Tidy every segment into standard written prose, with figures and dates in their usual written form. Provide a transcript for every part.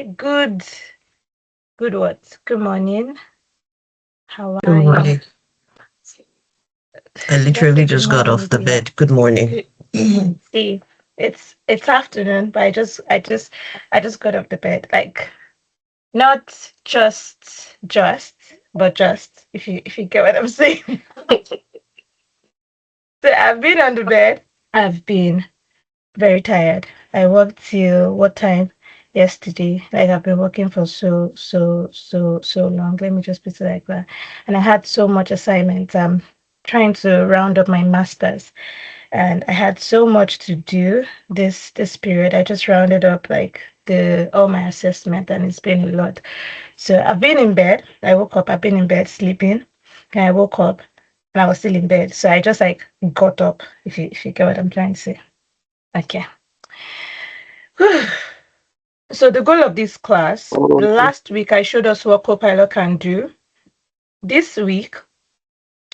Good what? Good morning. How Good are you? morning. I Just say literally good just got off morning, the dear. bed. Good morning. Good. See, it's afternoon, but I just got off the bed. Like not but just if you get what I'm saying. So I've been on the bed. I've been very tired. I worked till what time yesterday? Like I've been working for so long. Let me just put it like that. And I had so much assignments. I'm trying to round up my masters, and I had so much to do this period. I just rounded up like the all my assessment, and it's been a lot. So I've been in bed. I woke up. I've been in bed sleeping, and I woke up and I was still in bed. So I just like got up. If you get what I'm trying to say. Okay. So the goal of this class, last week I showed us what Copilot can do. This week,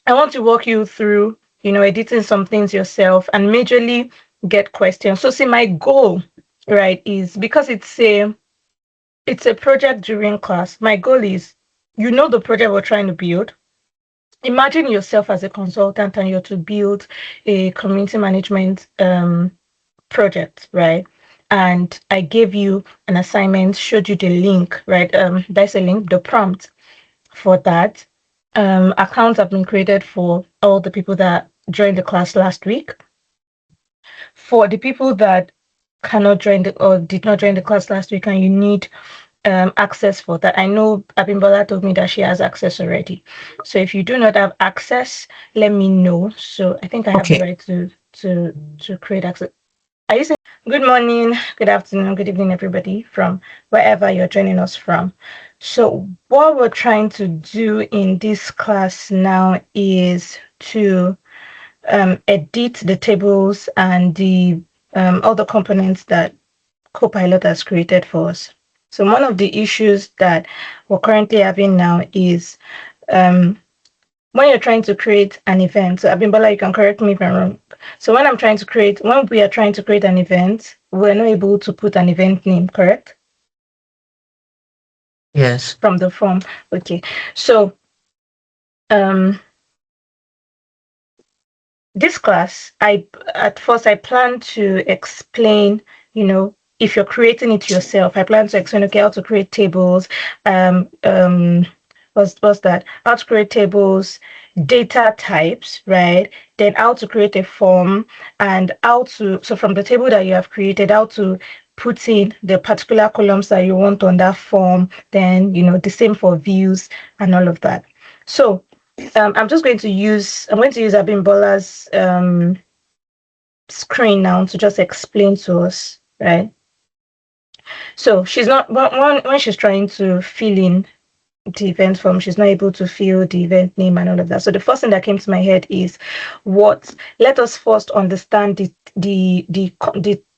I want to walk you through, editing some things yourself and majorly get questions. So see, my goal, right, is because it's a project during class. My goal is, the project we're trying to build. Imagine yourself as a consultant and you're to build a community management project, right? And I gave you an assignment, showed you the link, right? There's a link, the prompt for that. Accounts have been created for all the people that joined the class last week. For the people that cannot join or did not join the class last week and you need access for that. I know Abimbola told me that she has access already. So if you do not have access, let me know. So I think I have the Okay. right to create access. Are you saying good morning, good afternoon, good evening, everybody from wherever you're joining us from? So what we're trying to do in this class now is to edit the tables and the all the components that Copilot has created for us. So one of the issues that we're currently having now is um, when you're trying to create an event. So Abimbola, you can correct me if I'm wrong. So when we are trying to create an event, we're not able to put an event name, correct? Yes. From the form. Okay. So um this class, I plan to explain, if you're creating it yourself, I plan to explain, okay, how to create tables, um, um, what's that? How to create tables, data types, right? Then how to create a form and so from the table that you have created, how to put in the particular columns that you want on that form, then, the same for views and all of that. So I'm going to use Abimbola's screen now to just explain to us, right? So she's not when she's trying to fill in the event form, she's not able to fill the event name and all of that. So the first thing that came to my head is let us first understand the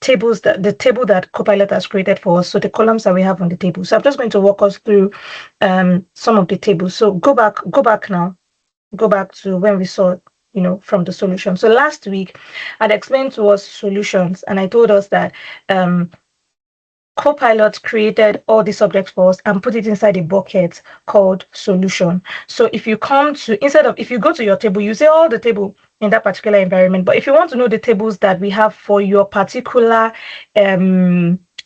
tables the table that Copilot has created for us. So the columns that we have on the table. So I'm just going to walk us through some of the tables. So go back now, go back to when we saw, from the solution. So last week I'd explained to us solutions and I told us that Copilot created all the subjects for us and put it inside a bucket called solution. So if you go to your table, you see all the table in that particular environment. But if you want to know the tables that we have for your particular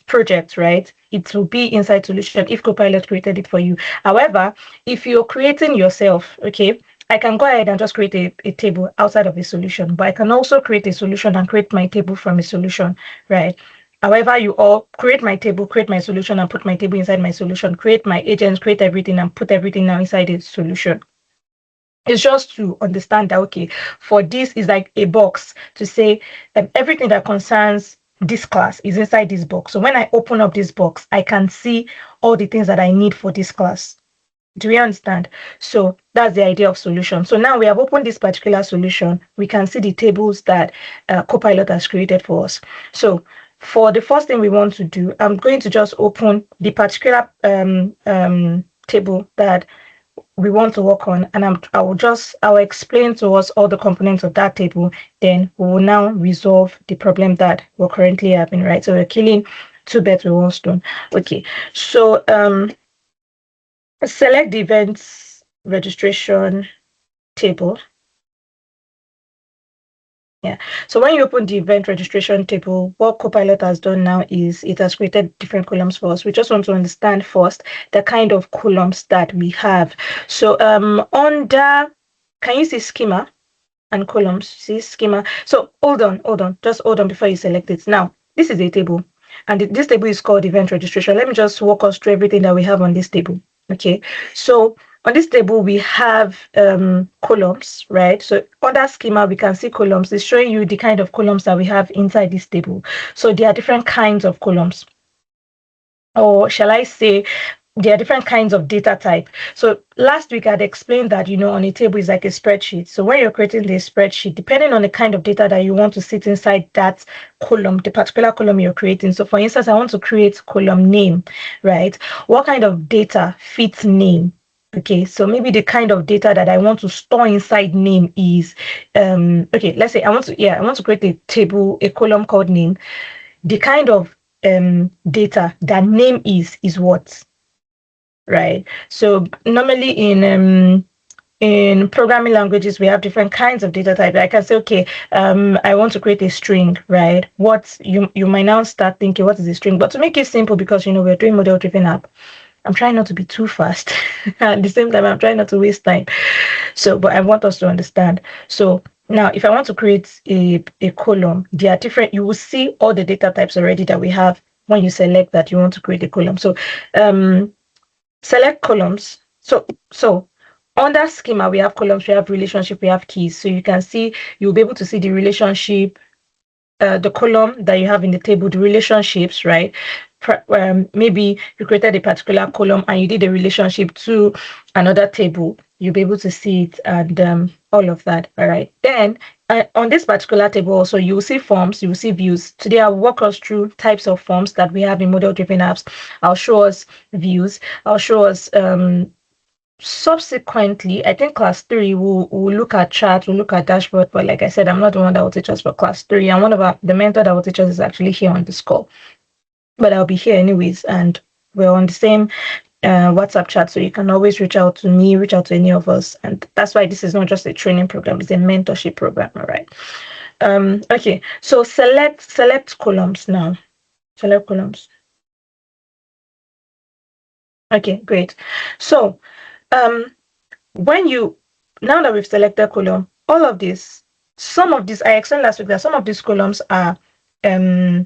project, right, it will be inside solution if Copilot created it for you. However, if you're creating yourself, okay, I can go ahead and just create a table outside of a solution, but I can also create a solution and create my table from a solution, right? However, you all create my table, create my solution, and put my table inside my solution, create my agents, create everything, and put everything now inside a solution. It's just to understand that, okay, for this is like a box to say everything that concerns this class is inside this box. So when I open up this box, I can see all the things that I need for this class. Do we understand? So that's the idea of solution. So now we have opened this particular solution. We can see the tables that Copilot has created for us. So for the first thing we want to do, I'm going to just open the particular table that we want to work on, and I'll explain to us all the components of that table. Then we will now resolve the problem that we're currently having, right? So we're killing Two birds with one stone. Okay. So select the events registration table. Yeah. So when you open the event registration table, what Copilot has done now is it has created different columns for us. We just want to understand first the kind of columns that we have. So under, can you see schema and columns? See schema. So hold on. Just hold on before you select it. Now, this is a table. And this table is called event registration. Let me just walk us through everything that we have on this table. Okay. So on this table, we have columns, right? So under schema, we can see columns. It's showing you the kind of columns that we have inside this table. So there are different kinds of columns. Or shall I say, there are different kinds of data type. So last week I'd explained that, on a table is like a spreadsheet. So when you're creating the spreadsheet, depending on the kind of data that you want to sit inside that column, the particular column you're creating. So for instance, I want to create column name, right? What kind of data fits name? Okay, so maybe the kind of data that I want to store inside name is, okay, let's say I want to create a table, a column called name. The kind of data that name is what? Right. So normally in programming languages, we have different kinds of data type. I can say, okay, I want to create a string, right? What you might now start thinking, what is a string? But to make it simple, because we're doing model-driven app, I'm trying not to be too fast. At the same time, I'm trying not to waste time. So, but I want us to understand. So now, if I want to create a column, there are different. You will see all the data types already that we have when you select that you want to create a column. So, select columns. So under schema, we have columns, we have relationship, we have keys. So you can see, you'll be able to see the relationship, the column that you have in the table, the relationships, right? Maybe you created a particular column and you did a relationship to another table. You'll be able to see it and all of that. All right. Then on this particular table also, you will see forms, you will see views. Today I'll walk us through types of forms that we have in model-driven apps. I'll show us views. I'll show us subsequently, I think class 3 we'll look at chat, we'll look at dashboard, but like I said, I'm not the one that will teach us for class 3, and one of the mentor that will teach us is actually here on this call, but I'll be here anyways, and we're on the same WhatsApp chat, so you can always reach out to me, reach out to any of us, and that's why this is not just a training program, it's a mentorship program. All right. Okay, so select columns now. Select columns. Okay, great. So now that we've selected column, all of this, some of these, I explained last week that some of these columns are they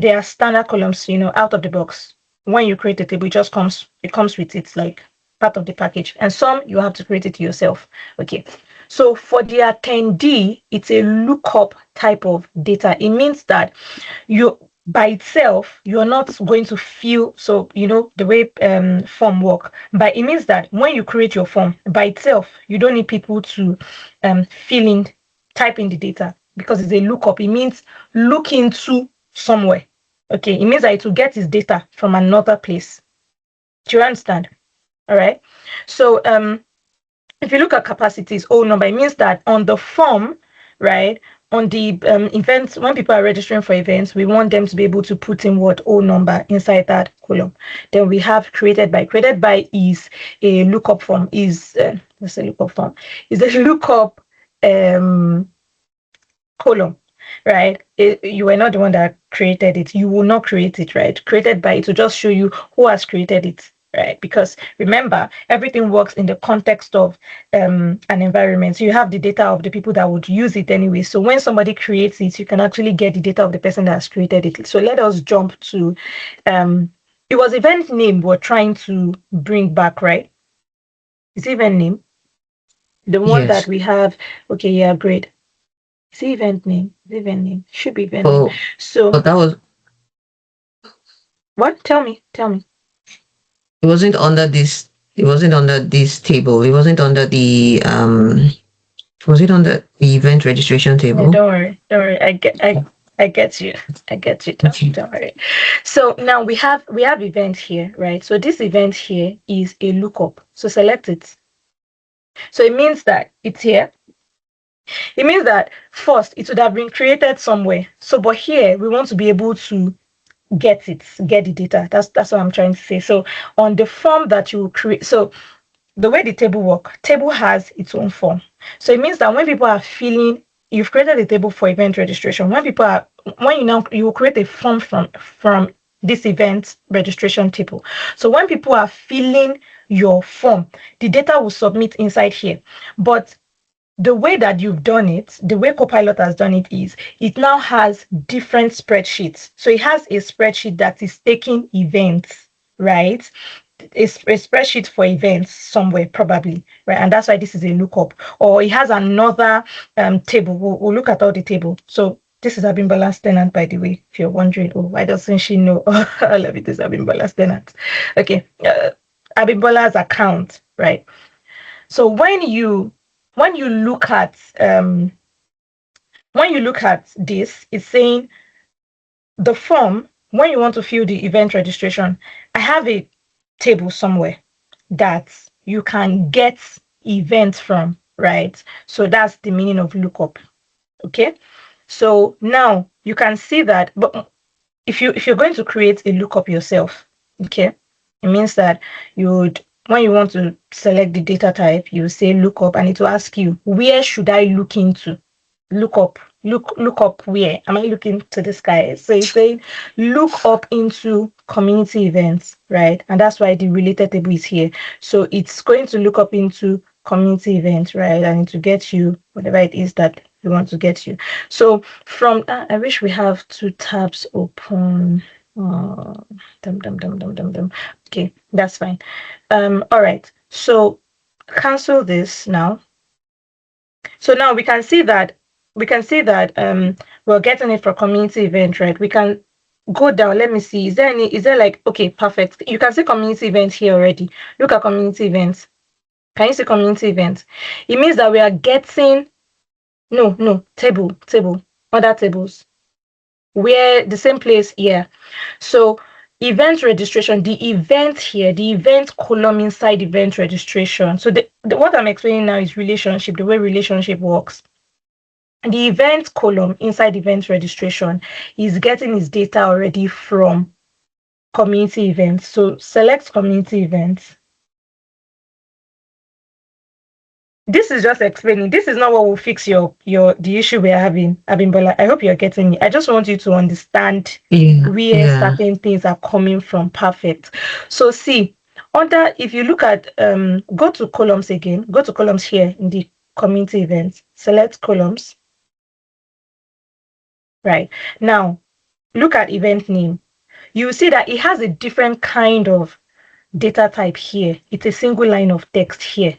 are standard columns, out of the box. When you create a table, it comes with it, like part of the package. And some you have to create it yourself. Okay. So for the attendee, it's a lookup type of data. It means that by itself, you're not going to fill, so the way form work, but it means that when you create your form by itself, you don't need people to type in the data, because it's a lookup. It means look into somewhere. Okay, it means that it will get its data from another place. Do you understand? All right. So if you look at capacities, whole number, it means that on the form, right, on the events, when people are registering for events, we want them to be able to put in what whole number inside that column. Then we have created by. Created by is a lookup form. Is let's say lookup form is a lookup column, right? You were not the one that created it. You will not create it, right? Created by, it will just show you who has created it, right? Because remember, everything works in the context of an environment. So you have the data of the people that would use it anyway. So when somebody creates it, you can actually get the data of the person that has created it. So let us jump to it was event name we're trying to bring back, right? Is event name the one that we have? Okay, yeah, great. See event name. Event name. Should be event name. So but that was what? Tell me. it wasn't under this table. It wasn't under the was it under the event registration table? Yeah, don't worry. I get you. Don't worry. So now we have event here, right? So this event here is a lookup. So select it. So it means that it's here. It means that first it would have been created somewhere. So but here we want to be able to get the data. That's what I'm trying to say. So on the form that you create, so the way the table has its own form. So it means that when people are filling, you've created a table for event registration. When you will create a form from this event registration table. So when people are filling your form, the data will submit inside here. But the way that you've done it, the way Copilot has done it is it now has different spreadsheets. So it has a spreadsheet that is taking events, right? A spreadsheet for events somewhere probably, right? And that's why this is a lookup. Or it has another table. We'll look at all the table. So this is Abimbala's tenant, by the way. If you're wondering, oh, why doesn't she know all of it is Abimbala's tenant? Okay, Abimbala's account, right? So when you look at this, it's saying the form, when you want to fill the event registration, I have a table somewhere that you can get events from, right? So that's the meaning of lookup. Okay. So now you can see that, but if you're going to create a lookup yourself, okay, it means that you would, when you want to select the data type, you say lookup, and it will ask you, where should I look into? Look up where am I looking to the sky? So it's saying look up into community events, right? And that's why the related table is here. So it's going to look up into community events, right? And to get you whatever it is that we want to get you. So from I wish we have two tabs open. Okay, that's fine. All right. So cancel this now. So now we can see that we're getting it for community event, right? We can go down. Let me see. Is there like, okay, perfect. You can see community events here already. Look at community events. Can you see community events? It means that we are getting no table, other tables. We're the same place here. So event registration, the event here, the event column inside event registration. So what I'm explaining now is relationship, the way relationship works. The event column inside event registration is getting its data already from community events. So select community events. This is just explaining. This is not what will fix the issue we're having, Abimbola. I hope you're getting it. I just want you to understand where certain things are coming from. Perfect. So see, if you look at go to columns again, go to columns here in the community events, select columns. Right. Now look at event name. You see that it has a different kind of data type here. It's a single line of text here.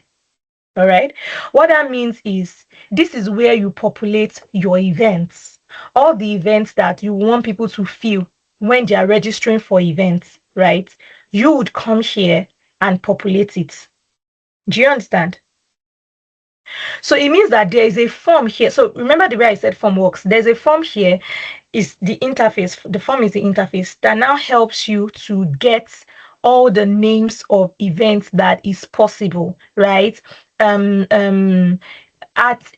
All right. What that means is this is where you populate your events, all the events that you want people to fill when they are registering for events, right? You would come here and populate it. Do you understand? So it means that there is a form here. So remember the way I said form works. There's a form here, is the interface. The form is the interface that now helps you to get all the names of events that is possible, right? Art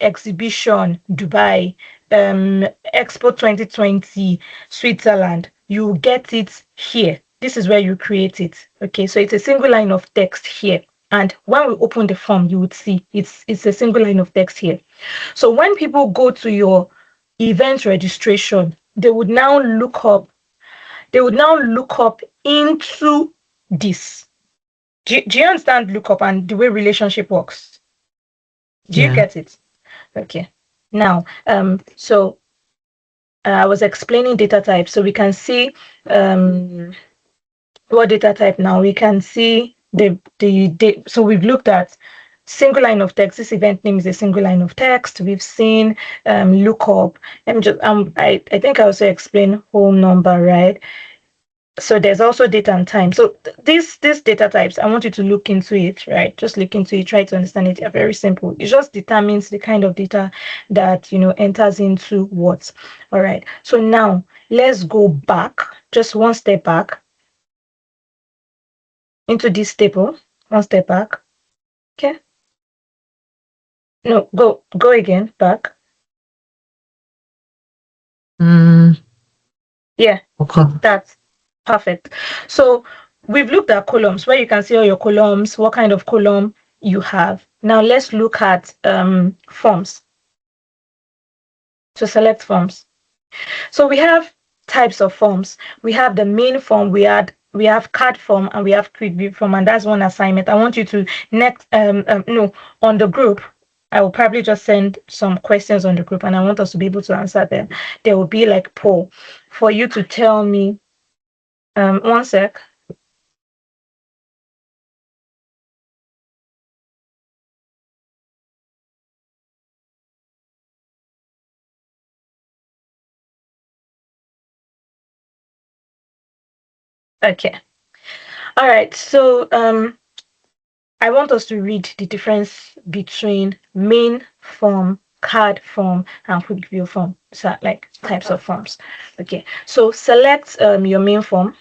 exhibition, Dubai, Expo 2020, Switzerland. You get it here. This is where you create it. Okay, so it's a single line of text here. And when we open the form, you would see it's a single line of text here. So when people go to your event registration, they would now look up into this. Do you understand lookup and the way relationship works? Do you get it? Okay. Now, so I was explaining data type. So we can see what data type now. We can see so we've looked at single line of text. This event name is a single line of text. We've seen lookup. I think I also explained whole number, right? So there's also date and time. So these data types, I want you to look into it, right? Just look into it, try to understand it. They're very simple. It just determines the kind of data that enters into what. All right. So now let's go back, just one step back into this table. One step back. Okay. No, go again, back. Yeah. Okay. That. Perfect. So we've looked at columns where you can see all your columns, what kind of column you have. Now let's look at forms. To select forms. So we have types of forms. We have the main form, we have card form, and we have quick view form, and that's one assignment. I want you to next no on the group. I will probably just send some questions on the group, and I want us to be able to answer them. There will be like poll for you to tell me. One sec. Okay. All right. So I want us to read the difference between main form, card form, and quick view form. So like types of forms. Okay. So select your main form.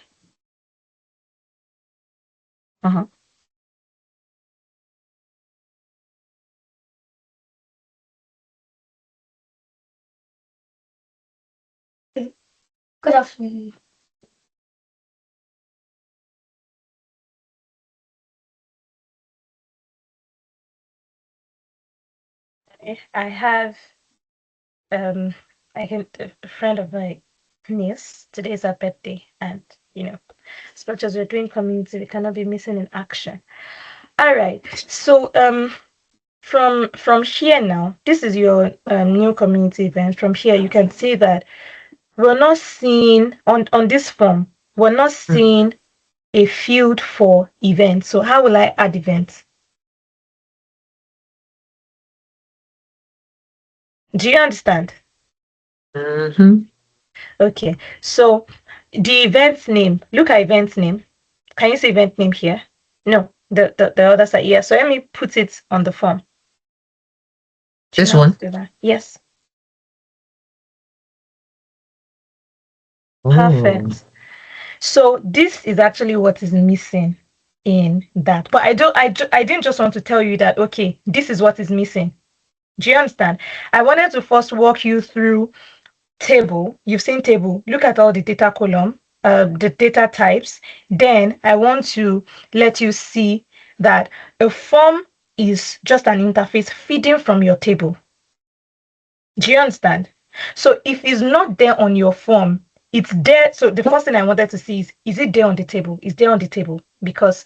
Uh-huh. Good afternoon. I have um I can a friend of my niece. Today is her birthday, and you know, as much as we're doing community, we cannot be missing in action. All right. So from here now, this is your new community event. From here, you can see that we're not seeing on this form. We're not seeing a field for events. So how will I add events? Do you understand? Mm-hmm. Okay. So the event name. Look at event name. Can you see event name here? No, the other side. Yeah. So let me put it on the form. Do you This know how to one. do that? Yes. Oh, Perfect. So this is actually what is missing in that. But I didn't just want to tell you that, okay, this is what is missing. Do you understand? I wanted to first walk you through table. You've seen table. Look at all the data column, the data types. Then I want to let you see that a form is just an interface feeding from your table. Do you understand? So if it's not there on your form, it's there. So the first thing I wanted to see is it there on the table? Is there on the table? Because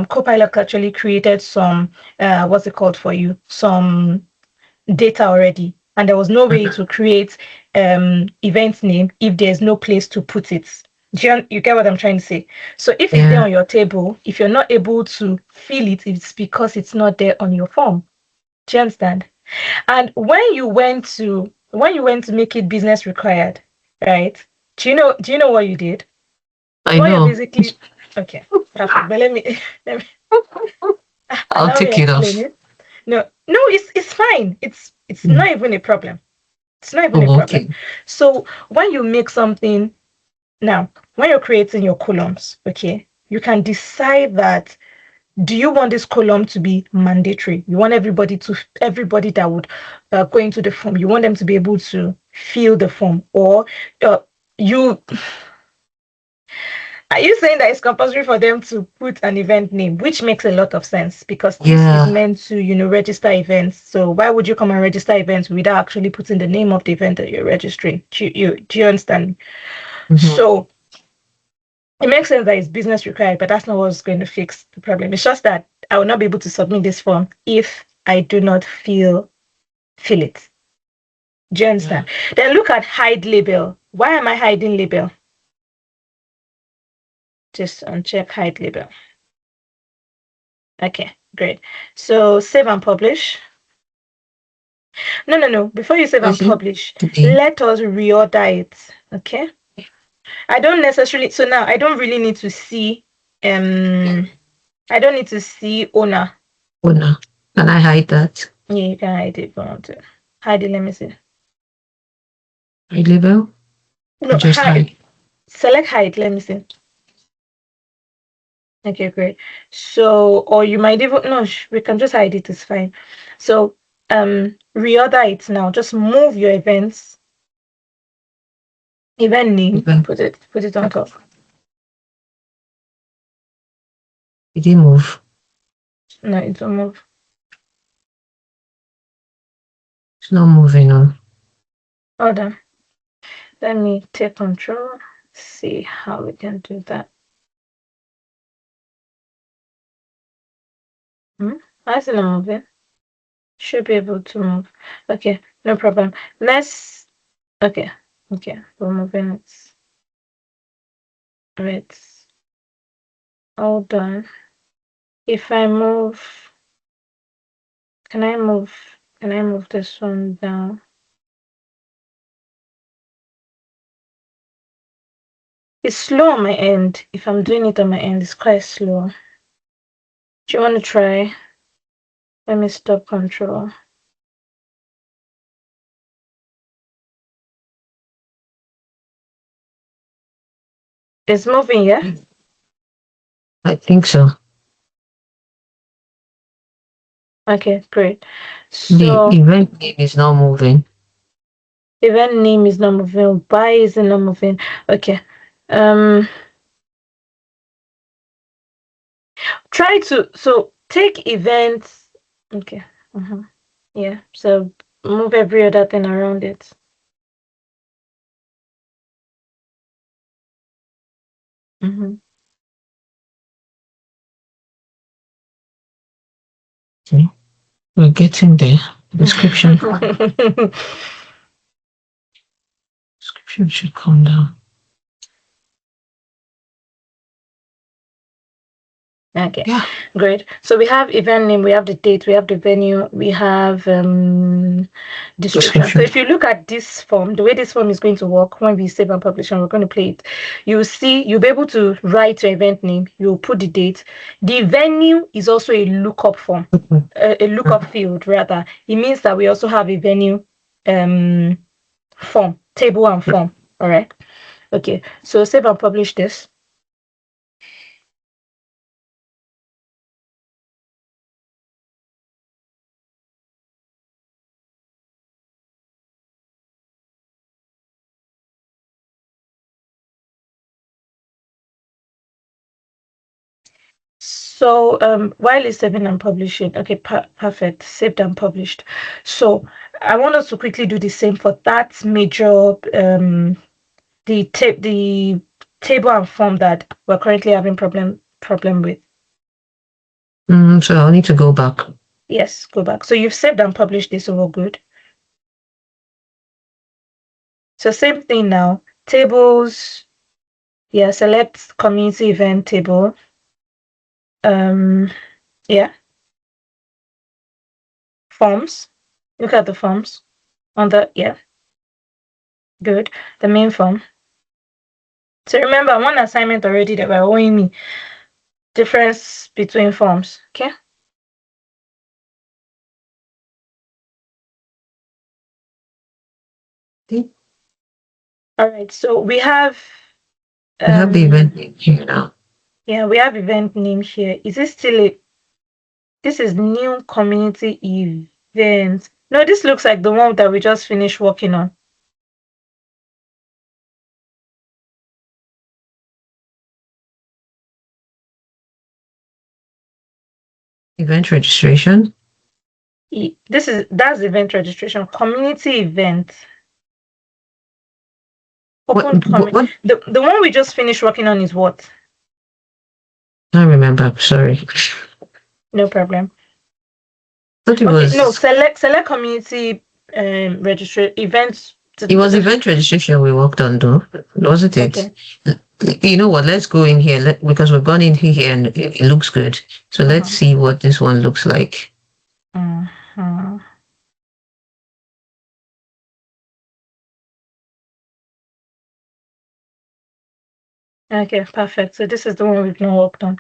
Copilot actually created some what's it called for you? Some data already. And there was no way to create event name if there's no place to put it. You get what I'm trying to say? So if it's there yeah. on your table, if you're not able to fill it, it's because it's not there on your form. Do you understand? And when you went to make it business required, right? Do you know what you did? I What you're know. basically okay, perfect. But let me let me I'll allow me take it explain off. it. No, it's fine. It's Mm. not even a problem. It's not even a Oh, problem. okay. So when you make something now, when you're creating your columns, okay, you can decide that do you want this column to be mandatory? You want everybody that would go into the form, you want them to be able to fill the form, or uh, you are you saying that it's compulsory for them to put an event name, which makes a lot of sense because this is Yeah. meant to, register events. So why would you come and register events without actually putting the name of the event that you're registering? Do you understand? Mm-hmm. So it makes sense that it's business required, but that's not what's going to fix the problem. It's just that I will not be able to submit this form if I do not fill it. Do you Yeah. understand? Then look at hide label. Why am I hiding label? Just uncheck hide label. Okay, great. So save and publish. No. Before you save and Okay. publish, Okay. let us reorder it. Okay. I don't necessarily. So now I don't really need to see. I don't need to see owner. Oh, no. Can I hide that? Yeah, you can hide it if you want to. Hide it. Let me see. Hide label? No, Just hide. hide. Select hide. Let me see. Okay, great. So, or you might even no, we can just hide it. It's fine. So, reorder it now. Just move your event name. Even. Put it on top. It didn't move. No, it will move. It's not moving on. Hold on. Let me take control. See how we can do that. Why is it not moving? Should be able to move. Okay, no problem. Okay, we're moving it. Right. Hold on. If I move, can I move this one down? It's slow on my end. If I'm doing it on my end, it's quite slow. Do you want to try? Let me stop control. It's moving, yeah? I think so. Okay, great. The So event name is not moving. event name is not moving. Why is it not moving? Okay. Try to take events. Okay. Yeah. So move every other thing around it. Okay. We're getting there. Description should come down. Okay, Yeah. great. So we have event name, we have the date, we have the venue, we have description. So if you look at this form, the way this form is going to work when we save and publish and we're going to play it, you'll see you'll be able to write your event name, you'll put the date. The venue is also a lookup form, a lookup field rather. It means that we also have a venue form, table and form. All right. Okay, so save and publish this. So while it's saving and publishing, okay, perfect, saved and published. So I want us to quickly do the same for that major the table and form that we're currently having problem with. So I'll need to go back. Yes, go back. So you've saved and published this, so we're good. So same thing now. Tables. Yeah, select community event table. Yeah. Forms. Look at the forms on the good. The main form. So remember one assignment already that we're owing me. Difference between forms. Okay. All right. So we have the event name here now. Yeah, we have event name here. Is this still this is new community event. No, this looks like the one that we just finished working on. Event registration. That's event registration. Community event. What? The one we just finished working on is what? I remember. Sorry. No problem. Thought it was no, select community registration events. It was event registration we worked on, though, wasn't it? Okay. You know what? Let's go in here because we've gone in here and it looks good. So let's see what this one looks like. Okay, perfect. So this is the one we've not worked on.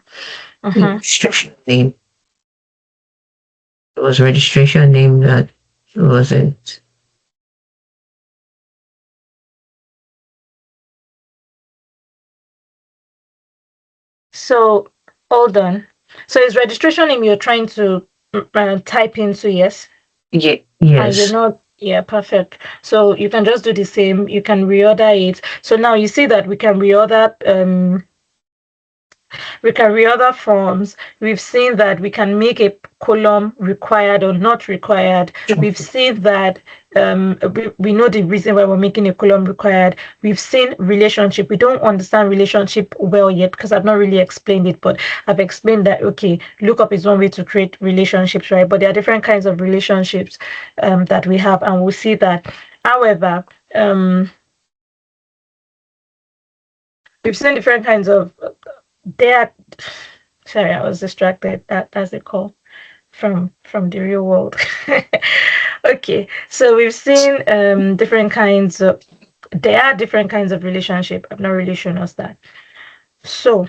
Registration name. It was registration name that wasn't. So hold on. So is registration name you're trying to type into, yes? Yeah. And you're not. Yeah, perfect. So you can just do the same. You can reorder it. So now you see that we can reorder We can reorder forms. We've seen that we can make a column required or not required. We've seen that we know the reason why we're making a column required. We've seen relationship. We don't understand relationship well yet because I've not really explained it, but I've explained that, okay, lookup is one way to create relationships, right? But there are different kinds of relationships that we have, and we'll see that. However, we've seen different kinds of there. Sorry, I was distracted. That's a call from the real world. Okay, so we've seen different kinds of. There are different kinds of relationship. I've not really shown us that. So,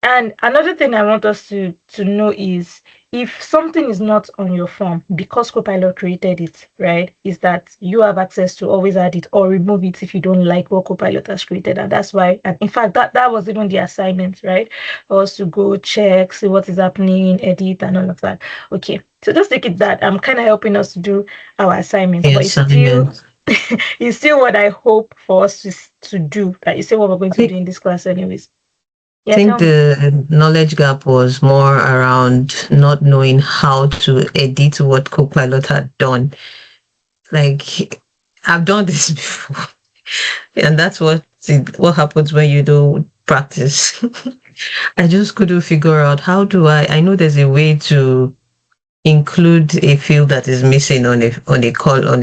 and another thing I want us to know is if something is not on your form because Copilot created it, right, is that you have access to always add it or remove it if you don't like what Copilot has created. And that's why, and in fact, that was even the assignment, right? For us to go check, see what is happening, edit, and all of that. Okay, so just take it that I'm kind of helping us to do our assignments, The but it's still assignment. it's still what I hope for us to do. That is still what we're going to do in this class, anyways. I Yeah, think tell me. the knowledge gap was more around not knowing how to edit what Copilot had done. Like, I've done this before, and that's what happens when you don't practice. I just couldn't figure out how do I know there's a way to include a field that is missing on a call on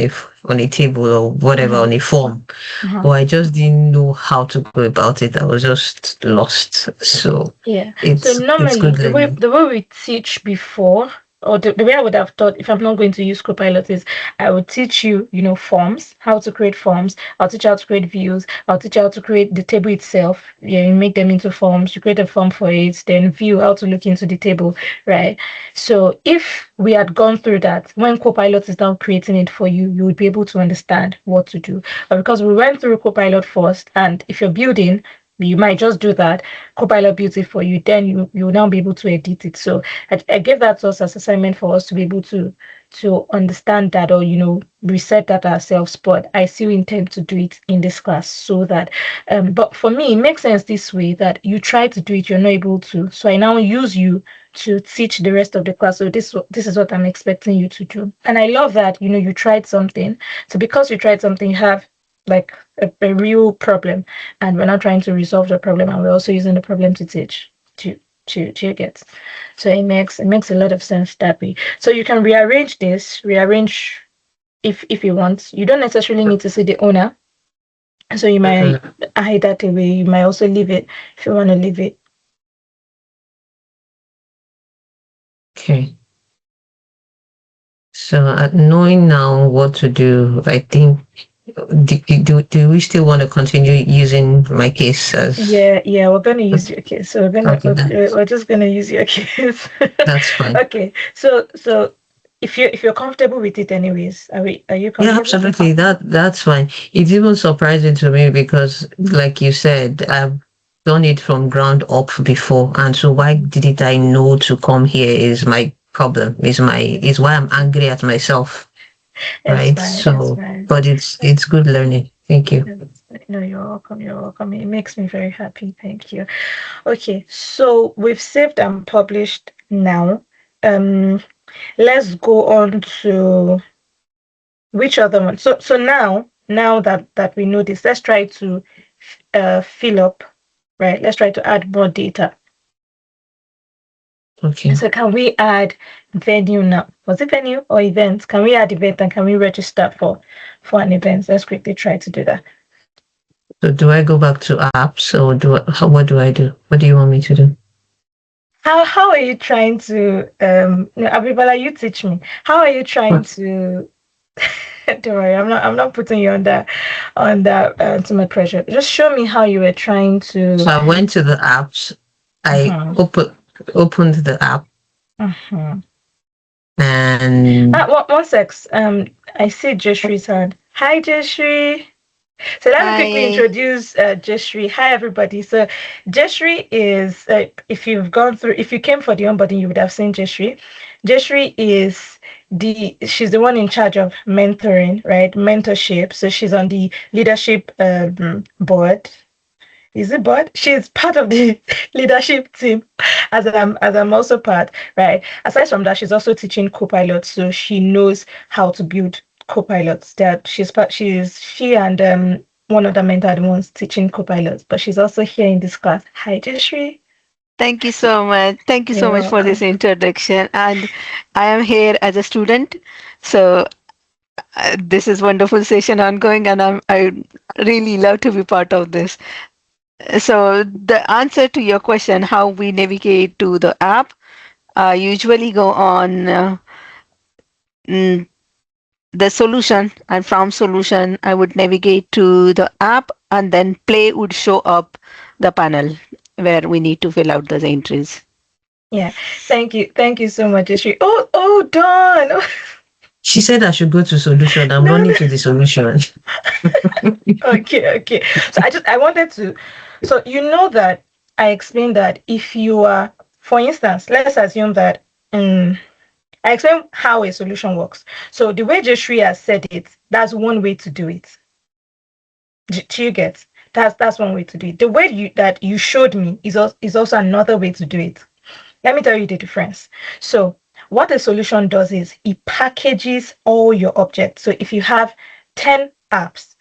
a table or whatever Uh-huh. on a form, Uh-huh. but I just didn't know how to go about it. I was just lost. So Yeah. So it's normally good learning. the way we teach before, or the way I would have taught if I'm not going to use Copilot is I would teach you, forms, how to create forms. I'll teach you how to create views. I'll teach you how to create the table itself. Yeah, you make them into forms. You create a form for it, then view how to look into the table, right? So if we had gone through that, when Copilot is now creating it for you, you would be able to understand what to do. But because we went through Copilot first, and if you're building, you might just do that. Copilot builds it for you, then you will now be able to edit it. So I gave that to us as assignment for us to be able to understand that, or reset that ourselves. But I still intend to do it in this class so that but for me it makes sense this way, that you try to do it, you're not able to, so I now use you to teach the rest of the class. So this is what I'm expecting you to do. And I love that you tried something. So because you tried something, you have like a real problem, and we're not trying to resolve the problem, and we're also using the problem to teach. To get. So it makes a lot of sense that way. So you can rearrange if you want. You don't necessarily need to see the owner. So you might Mhm. hide that away. You might also leave it if you want to leave it. Okay. So knowing now what to do, I think do we still want to continue using my case as Yeah, we're gonna use your case. So we're gonna okay? we're just gonna use your case. That's fine. Okay. So if you're comfortable with it, anyways, are you Yeah, comfortable? absolutely. That's fine. It's even surprising to me because, like you said, I've done it from ground up before, and so why didn't I know to come here is my problem. Is why I'm angry at myself, It's right? fine. It's So, fine. but it's good learning. Thank you. No, you're welcome. You're welcome. It makes me very happy. Thank you. Okay, so we've saved and published now. Um, let's go on to which other one. So now that we know this, let's try to fill up, right? Let's try to add more data. Okay. So can we add venue now? Was it venue or event? Can we add event, and can we register for an event? Let's quickly try to do that. So, do I go back to apps or what do I do? What do you want me to do? How are you trying to no, Abibala, you teach me. How are you trying What? to don't worry, I'm not putting you on that too much pressure. Just show me how you were trying to So I went to the apps. I uh-huh, opened the app uh-huh. and One sec. I see Jeshri's hand. Hi Jeshri. So let me quickly I introduce Jeshri. Hi, everybody. So Jeshri is, if you came for the onboarding, you would have seen Jeshri. Jeshri is she's the one in charge of mentoring, right? Mentorship. So she's on the leadership board. is it board? She's part of the leadership team, as I'm also part, right? Aside from that, she's also teaching Copilot, so she knows how to build Copilots. That she and one other mentor are the ones teaching Copilots, but she's also here in this class. Hi, Jeshri. Thank you so much. Thank you so You're much for this welcome. introduction. And I am here as a student. So this is wonderful session ongoing, and I really love to be part of this. So the answer to your question, how we navigate to the app, I usually go on mm, the solution, and from solution I would navigate to the app, and then play would show up the panel where we need to fill out those entries. Yeah, thank you so much, Jeshri. Oh, Dawn. She said I should go to solution. I'm No, no. running to the solution. Okay. So I wanted to. So you know that I explained that if you are, for instance, let's assume that I explain how a solution works. So the way Jeshri has said it, that's one way to do it. Do you get? That's one way to do it. The way that you showed me is also another way to do it. Let me tell you the difference. So what a solution does is it packages all your objects. So if you have 10 apps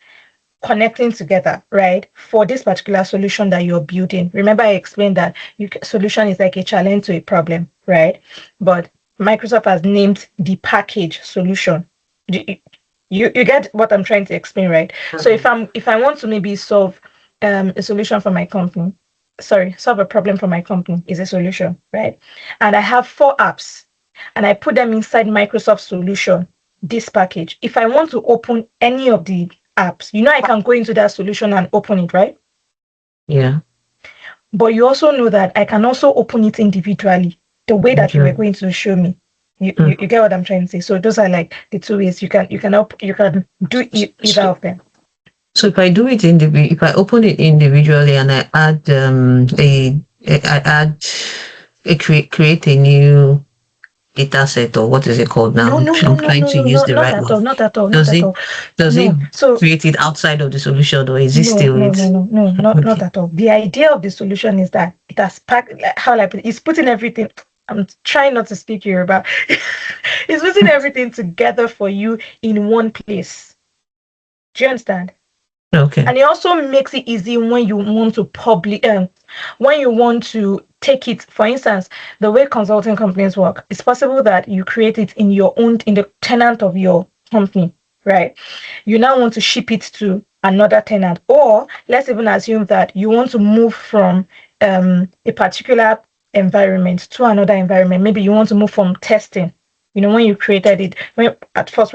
connecting together, right, for this particular solution that you're building. Remember, I explained that solution is like a challenge to a problem, right? But Microsoft has named the package solution. You get what I'm trying to explain, right? So if I want to maybe solve a solution for my company, solve a problem for my company is a solution, right? And I have 4 apps and I put them inside Microsoft solution, this package. If I want to open any of the apps, I can go into that solution and open it, right? Yeah. But you also know that I can also open it individually, the way that you were going to show me. You get what I'm trying to say. So those are like the 2 ways you can do either of them. So if I do it if I open it individually and I add create a new data set, or what is it called now? No, I'm trying to use the not right at all, word. not at all, Does not at it all. does it No, so create it outside of the solution, or is it no, still no, it? no, no, no, not Okay. at all. The idea of the solution is that it has packed, like, how like it's putting everything. I'm trying not to speak Yoruba. It's putting everything together for you in one place. Do you understand? Okay. And it also makes it easy when you want to when you want to take it. For instance, the way consulting companies work, it's possible that you create it in the tenant of your company, right? You now want to ship it to another tenant, or let's even assume that you want to move from a particular environment to another environment. Maybe you want to move from testing. When you created it, when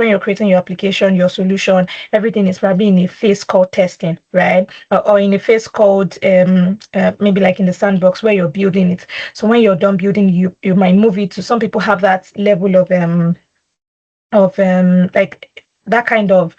you're creating your application, your solution, everything is probably in a phase called testing, right? Or in a phase called maybe like in the sandbox where you're building it. So when you're done building, you might move it to. Some people have that level of like that kind of,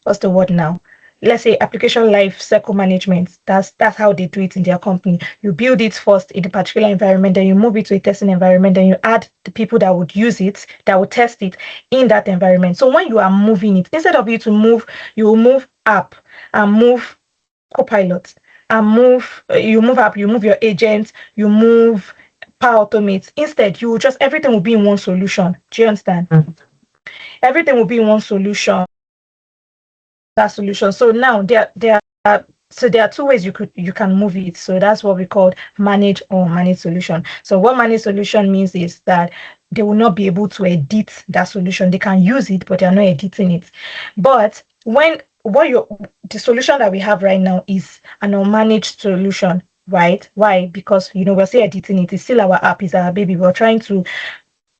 what's the word now? Let's say application life cycle management. That's how they do it in their company. You build it first in a particular environment, then you move it to a testing environment, then you add the people that would use it, that would test it in that environment. So when you are moving it, instead of you will move app and move Copilot and you move app, you move your agent, you move Power Automate. Instead, everything will be in one solution. Do you understand? Everything will be in one solution. That solution. So now there are 2 ways you can move it. So that's what we call manage or manage solution. So what manage solution means is that they will not be able to edit that solution. They can use it, but they are not editing it. But the solution that we have right now is an unmanaged solution, right? Why? Because we're still editing it. It's still our app, it's our baby. We're trying to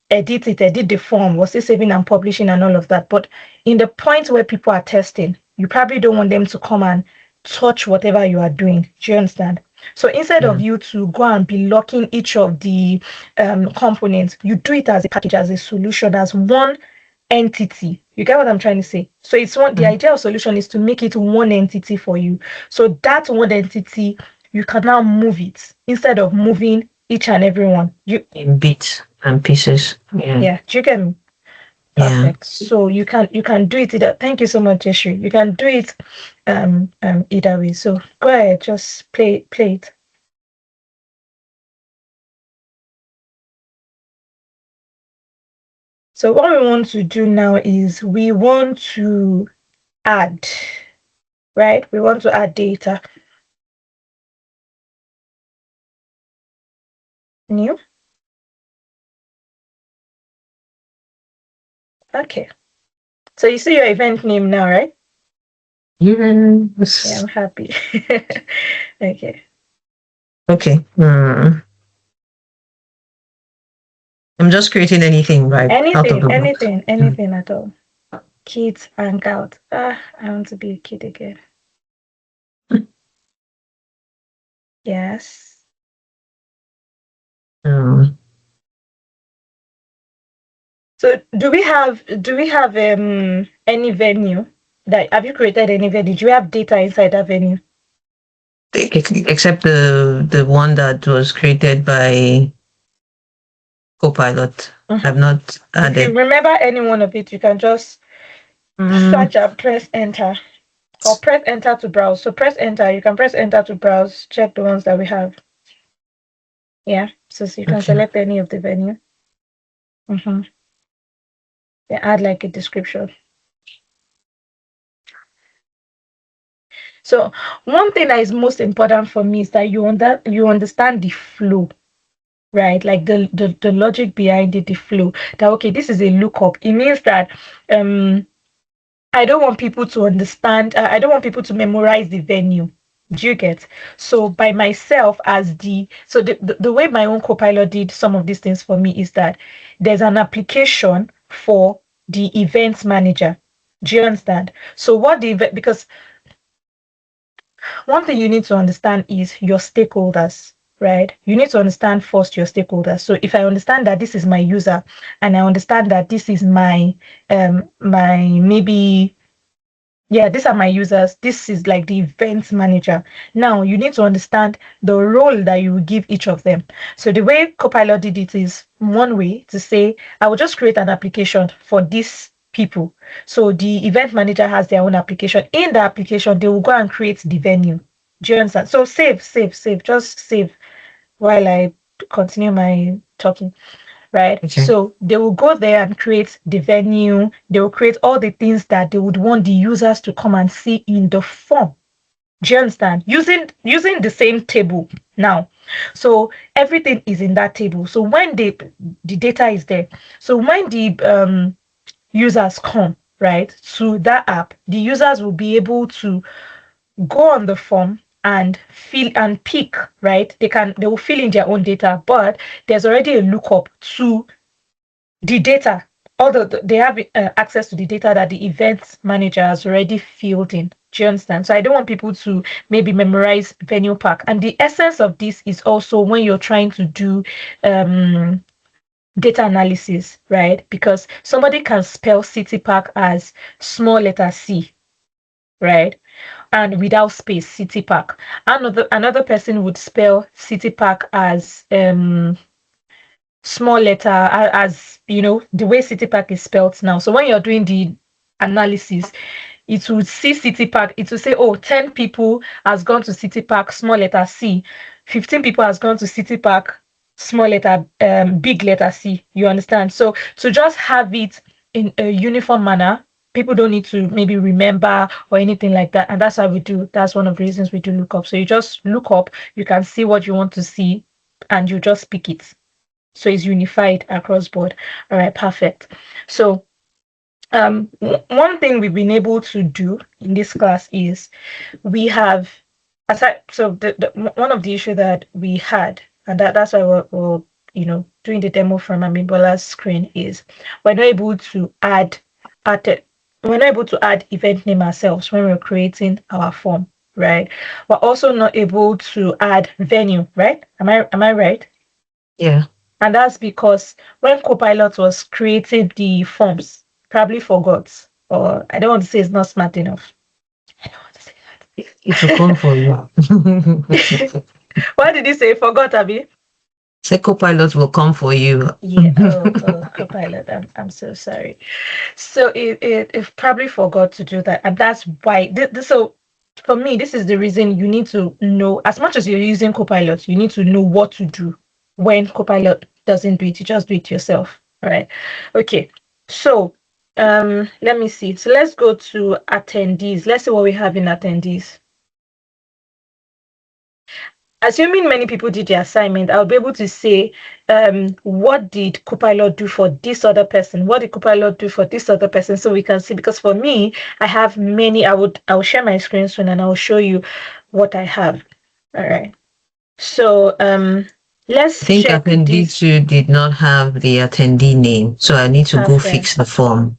edit the form, we're still saving and publishing and all of that. But in the point where people are testing, you probably don't want them to come and touch whatever you are doing. Do you understand? So instead of you to go and be locking each of the components, you do it as a package, as a solution, as one entity. You get what I'm trying to say? So the idea of solution is to make it one entity for you. So that one entity, you can now move it instead of moving each and every one. In bits and pieces. Yeah. Do you get me? Yeah. Perfect. So you can do it either. Thank you so much, Jeshu. You can do it either way. So go ahead, just play it. So what we want to do now is we want to add, right? We want to add data. New. Okay. So you see your event name now, right? Yeah, Yes. I'm happy. Okay. Okay. I'm just creating anything right out of Anything, the box. anything, anything at all. Kids hang out. I want to be a kid again. Yes. Um, So do we have any venue that have you created any venue? Do you have data inside that venue? except the one that was created by Copilot. I've Mhm. not If you added. remember any one of it, you can just Mm, search and press enter. Or press enter to browse. So press enter. You can press enter to browse. Check the ones that we have. Yeah. So you can okay. select any of the venue. Mm-hmm. Then add like a description. So one thing that is most important for me is that you understand the flow, right? Like the logic behind it, the flow. That okay, this is a lookup. It means that um I don't want people to understand. I don't want people to memorize the venue. Do you get? So by myself as the way my own copilot did some of these things for me is that there's an application for the events manager. Do you understand? So what the event because one thing you need to understand is your stakeholders, right? You need to understand first your stakeholders. So if I understand that this is my user and I understand that this is my maybe yeah, these are my users. This is like the events manager. Now you need to understand the role that you will give each of them. So the way Copilot did it is one way to say, I will just create an application for these people. So the event manager has their own application. In the application, they will go and create the venue. Do you understand? So save, just save while I continue my talking, right? Okay. So they will go there and create the venue. They will create all the things that they would want the users to come and see in the form. Do you understand? Using the same table now. So everything is in that table. So when the data is there. So when the users come right to that app, the users will be able to go on the form and fill and pick, right? They will fill in their own data, but there's already a lookup to the data. Although they have access to the data that the event manager has already filled in. Do you understand? So I don't want people to maybe memorize venue park. And the essence of this is also when you're trying to do um, data analysis, right? Because somebody can spell city park as small letter C, right? And without space, city park. Another person would spell city park as small letter as the way city park is spelled now. So when you're doing the analysis, it would see city park, it will say, oh, 10 people has gone to city park, small letter C, 15 people has gone to city park, small letter big letter C. You understand? So to just have it in a uniform manner, people don't need to maybe remember or anything like that. And that's how we do. That's one of the reasons we do look up. So you just look up, you can see what you want to see, and you just pick it. So it's unified across board. All right, perfect. So one thing we've been able to do in this class is we have aside so one of the issue that we had, and that's why we're doing the demo from Amibola's screen, is we're not able to add it- we're not able to add event name ourselves when we're creating our form, right? We're also not able to add venue, right? Am I right? Yeah. And that's because when Copilot was creating the forms, probably forgot, or I don't want to say it's not smart enough. I don't want to say It will come for you. that. Why did you say forgot, Abby? Say Copilot will come for you. Yeah. Oh, Copilot. I'm so sorry. So it probably forgot to do that, and that's why. So for me, this is the reason you need to know. As much as you're using Copilot, you need to know what to do when Copilot doesn't do it. You just do it yourself. All right. Okay. So let me see. So let's go to attendees. Let's see what we have in attendees. Assuming many people did the assignment, I'll be able to say, what did Copilot do for this other person? What did Copilot do for this other person? So we can see, because for me, I have many. I'll share my screen soon and I'll show you what I have. All right. So let's I think check attendee this. 2 did not have the attendee name, so I need to go fix Perfect. the form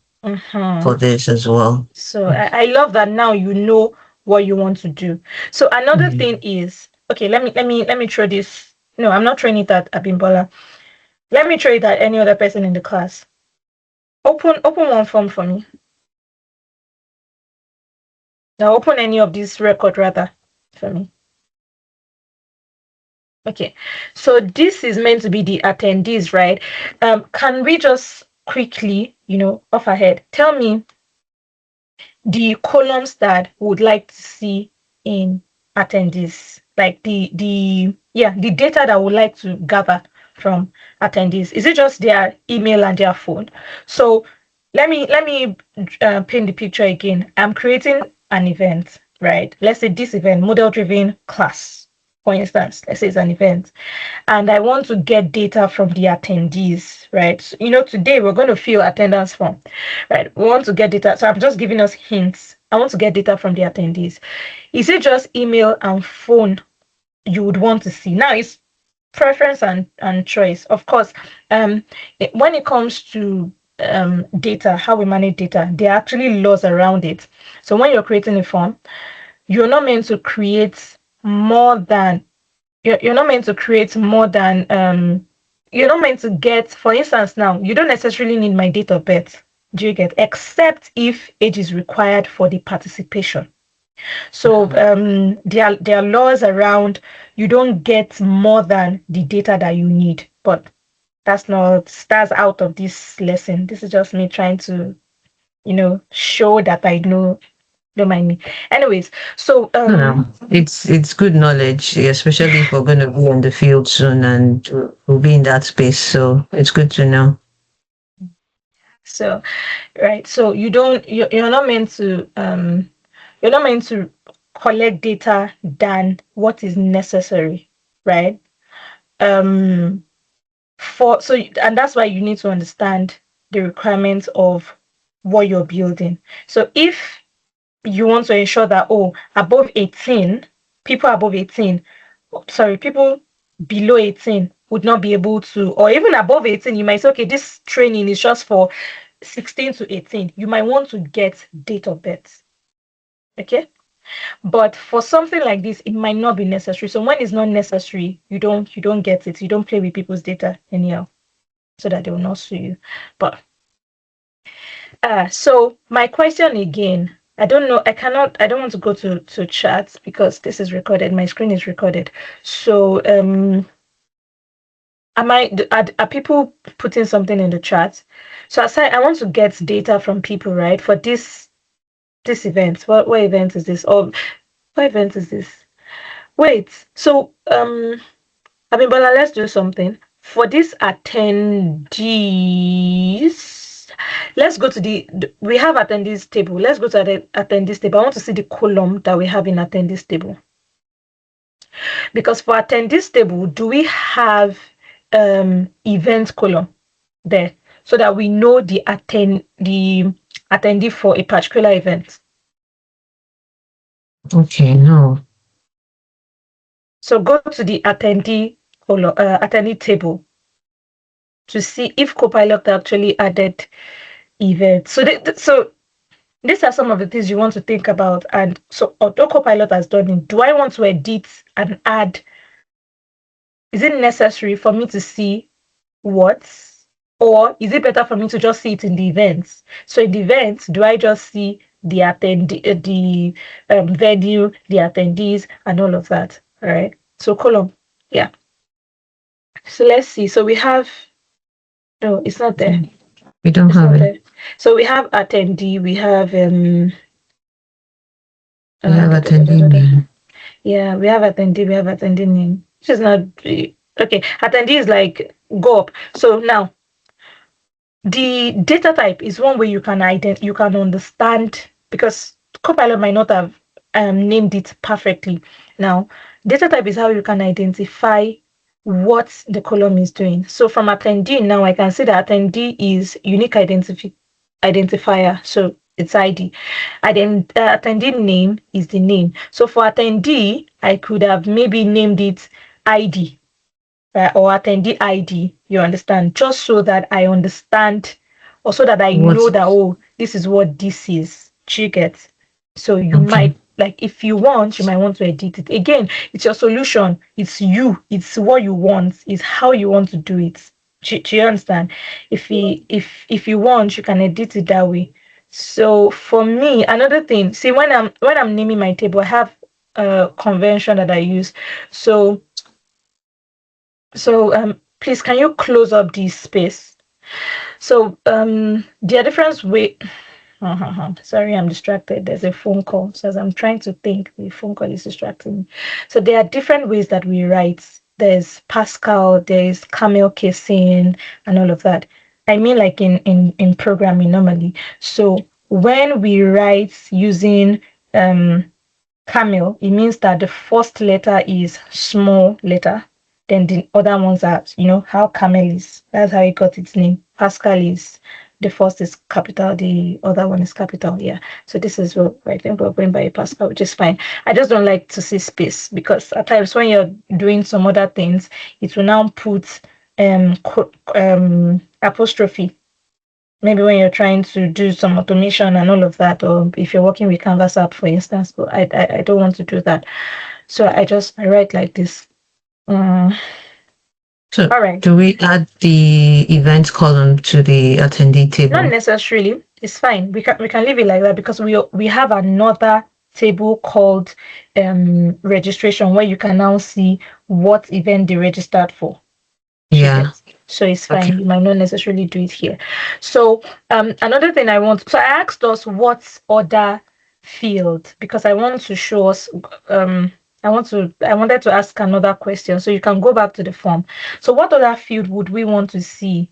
for this as well. So I love that now you know what you want to do. So another thing is, okay, let me throw this. No, I'm not throwing it at Abimbola. Let me throw it at any other person in the class. Open one form for me. Now open any of these record rather for me. Okay, so this is meant to be the attendees, right? Can we just quickly, off ahead, tell me the columns that we would like to see in attendees, like the data that we would like to gather from attendees. Is it just their email and their phone? So let me paint the picture again. I'm creating an event, right? Let's say this event, model driven class, for instance. Let's say it's an event, and I want to get data from the attendees, right? So, today we're going to fill attendance form, right? We want to get data. So I'm just giving us hints. I want to get data from the attendees. Is it just email and phone you would want to see? Now it's preference and choice. Of course, when it comes to data, how we manage data, there are actually laws around it. So when you're creating a form, you're not meant to create more than you're not meant to create more than you're not meant to get, for instance, now you don't necessarily need my date of birth, do you get, except if age is required for the participation. So there are laws around, you don't get more than the data that you need, but that's out of this lesson. This is just me trying to show that I know. Don't mind me. Anyways, so It's good knowledge, especially if we're going to be in the field soon and we'll be in that space. So it's good to know. so right, so you're not meant to collect data than what is necessary, right? And that's why you need to understand the requirements of what you're building. So if you want to ensure that above 18, people above 18, sorry, people below 18 would not be able to, or even above 18, you might say, okay, this training is just for 16 to 18. You might want to get date of birth. Okay. But for something like this, it might not be necessary. So when it's not necessary, you don't get it. You don't play with people's data anyhow, so that they will not sue you. But so my question again, I don't know, I don't want to go to chat because this is recorded. My screen is recorded. So are people putting something in the chat? So I want to get data from people, right? For this event. What event is this? Or what event is this? Wait, so Abimbola, let's do something. For these attendees, let's go to we have attendees table. Let's go to the attendees table. I want to see the column that we have in attendees table. Because for attendees table, do we have event column there so that we know the attendee for a particular event? Okay, no. So go to the attendee table to see if Copilot actually added events. So these are some of the things you want to think about. And so although Copilot has done it, do I want to edit and add? Is it necessary for me to see what? Or is it better for me to just see it in the events? So in the events, do I just see the venue, the attendees, and all of that? All right. So column, yeah. So let's see. So we have no, it's not there. We don't It's have not it. there. So we have attendee. We have We have da, da, da, da, attendee da, da. name. Yeah, we have attendee. We have attendee name. Which is not okay. Attendee is like go up. So now the data type is one way you can you can understand because Copilot might not have named it perfectly. Now, data type is how you can identify what the column is doing. So from attendee now, I can see that attendee is unique identifier. So it's ID. Attendee name is the name. So for attendee, I could have maybe named it ID or attendee ID, you understand, just so that I understand or so that I What? know that, oh, this is what this is. Do you get? So you Okay. might, like, if you want, you might want to edit it. Again, it's your solution. It's you. It's what you want. It's how you want to do it. Do you understand? If you want, you can edit it that way. So for me, another thing, see when I'm naming my table, I have a convention that I use. So please can you close up this space? So there are different way. Sorry, I'm distracted. There's a phone call. So as I'm trying to think, the phone call is distracting me. So there are different ways that we write. There's Pascal, there's camel casing, and all of that. I mean, like in programming normally. So when we write using camel, it means that the first letter is small letter, then the other ones are, how camel is. That's how it got its name. Pascal is the first is capital, the other one is capital. Yeah. So this is what I think we're going by Pascal, which is fine. I just don't like to see space because at times when you're doing some other things, it will now put apostrophe maybe when you're trying to do some automation and all of that, or if you're working with Canvas app, for instance, but I don't want to do that. So I write like this. Mm, So all right. do we add the events column to the attendee Not table? necessarily. It's fine. We can leave it like that because we have another table called registration where you can now see what event they registered for. She Yeah. gets. So it's Okay. fine. You might not necessarily do it here. So another thing so I asked us what other field because I want to show us I wanted to ask another question. So you can go back to the form. So what other field would we want to see?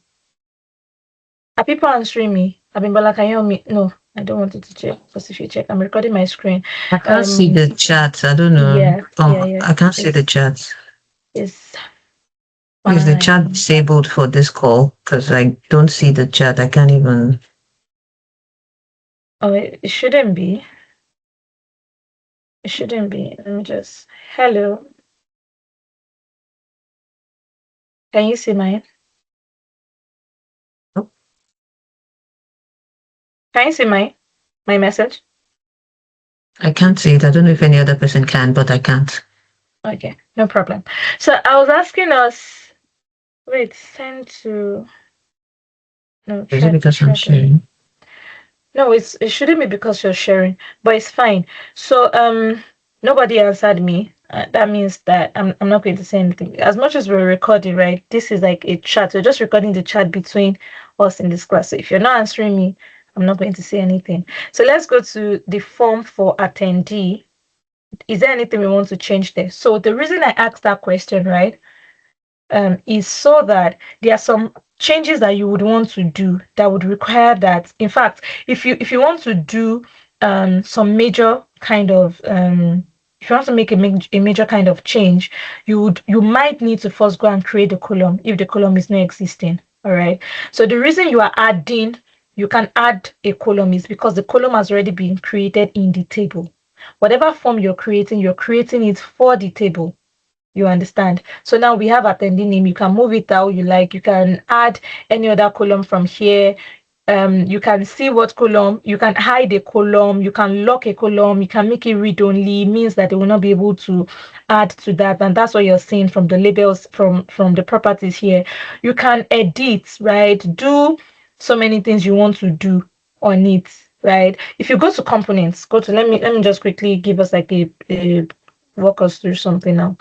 Are people answering me? Abimbola, can you hear me? No, I don't want it to check because if you check, I'm recording my screen. I can't see the chat. I don't know. Yeah, yeah, yeah. I can't see the chat. It's Is the chat fine. disabled for this call? Because I don't see the chat. I can't even. Oh, it shouldn't be. It shouldn't be. Let me just. Hello. Can you see mine? Oh, Can you see my message? I can't see it. I don't know if any other person can, but I can't. Okay, no problem. So I was asking us. Wait, send to. No, Is it because I'm chat. sharing? No, it shouldn't be because you're sharing, but it's fine. So nobody answered me. That means that I'm not going to say anything. As much as we're recording, right? This is like a chat. We're just recording the chat between us in this class. So if you're not answering me, I'm not going to say anything. So let's go to the form for attendee. Is there anything we want to change there? So the reason I asked that question, right, is so that there are some changes that you would want to do that would require that. In fact, if you want to do some major kind of if you want to make a major kind of change, you might need to first go and create a column if the column is not existing. All right. So the reason you can add a column is because the column has already been created in the table. Whatever form you're creating it for the table. You understand? So now we have attendee name. You can move it how you like. You can add any other column from here. You can see what column. You can hide a column. You can lock a column. You can make it read only. It means that they will not be able to add to that. And that's what you're seeing from the labels from the properties here. You can edit, right? Do so many things you want to do on it, right? If you go to components, let me just quickly give us like a walk us through something now.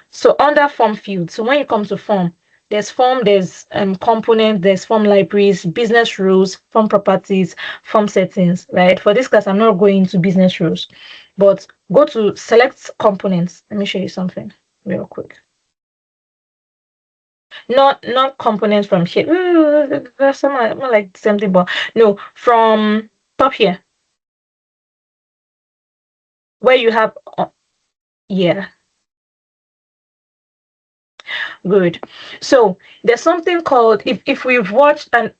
So under form field, so when you come to form, there's component, there's form libraries, business rules, form properties, form settings, right? For this class, I'm not going into business rules, but go to select components. Let me show you something real quick. Not components from here. That's something more like something, but no, from top here where you have yeah, good. So there's something called if we've watched and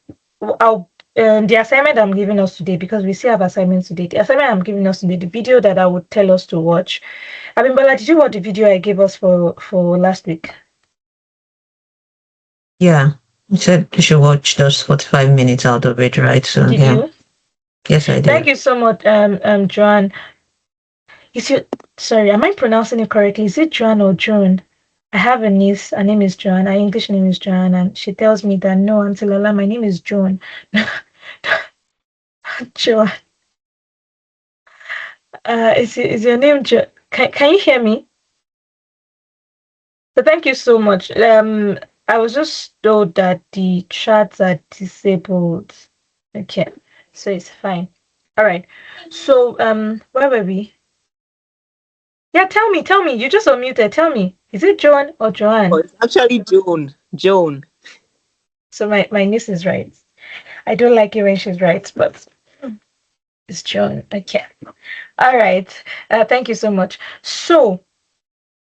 I'll the assignment I'm giving us today, because we still have assignments today. The assignment I'm giving us today, the video that I would tell us to watch. I mean, Bella, did you watch the video I gave us for last week? Yeah. You said you should watch those 45 minutes out of it, right? So Did yeah. you? Yes, I Thank did. you so much, Joanne. Is your sorry, am I pronouncing it correctly? Is it Joanne or Joan? I have a niece. Her name is Joanne. Her English name is Joanne, and she tells me that no, Auntie Lola, my name is Joan. Joanne. Is your name Jo? Can you hear me? So thank you so much. I was just told that the chats are disabled. Okay, so it's fine. All right. So where were we? Yeah, tell me. You just unmuted. Tell me, is it Joan or Oh, Joanne? it's actually Joan. Joan. So my niece is right. I don't like it when she's right, but it's Joan. Okay. All right. Thank you so much. So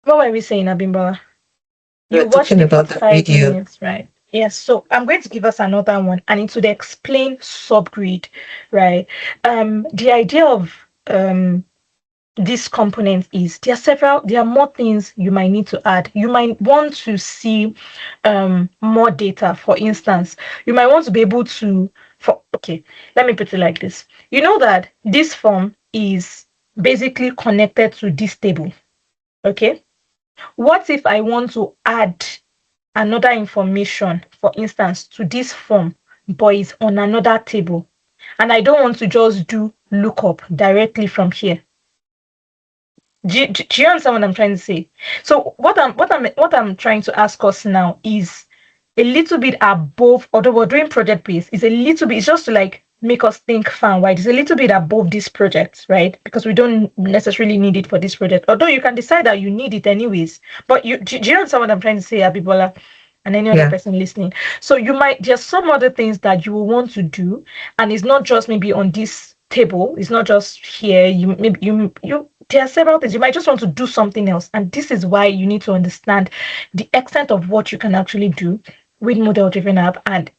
what were we saying, Abimbola? We're You watched talking the about the 45 video. minutes, right? Yes. So I'm going to give us another one, and it would explain subgrid, right? The idea of this component is there are more things you might need to add. You might want to see more data. For instance, you might want to be able to for okay, let me put it like this. You know that this form is basically connected to this table. Okay. What if I want to add another information, for instance, to this form, but it's on another table, and I don't want to just do lookup directly from here? Do you understand what I'm trying to say? So what I'm trying to ask us now is a little bit above, although we're doing project based, is a little bit, it's just to like make us think far wide. It's a little bit above this project, right? Because we don't necessarily need it for this project. Although you can decide that you need it anyways. But do you understand what I'm trying to say, Abibola? And any other Yeah. person listening. So there's some other things that you will want to do, and it's not just maybe on this table, it's not just here. You there are several things. You might just want to do something else. And this is why you need to understand the extent of what you can actually do with model driven app and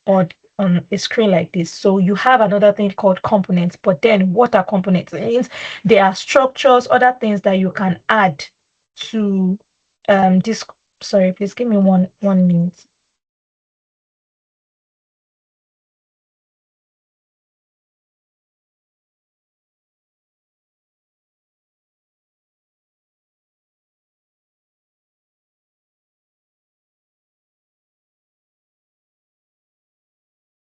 or on a screen like this. So you have another thing called components. But then what are components? It means there are structures, other things that you can add to this. Sorry, please give me one minute.